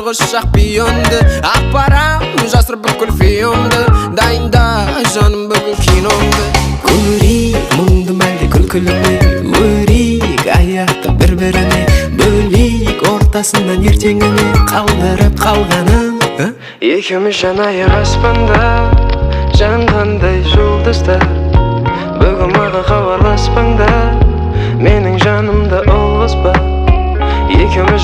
құшақ бүйенді ақ парам жасыр бүкіл фиомды дайында жаным бүгін киномды көрейік мұңды мәлде күлкіліні өрейік аяқта бір-біріне бөлейік ортасынан ертеңіне қалдырып қалғанын екеуміз жанайық аспанда жанғандай жұлдыздар бүгін маған хабарласпаңдар менің жанымда ол қыз бар екеуміз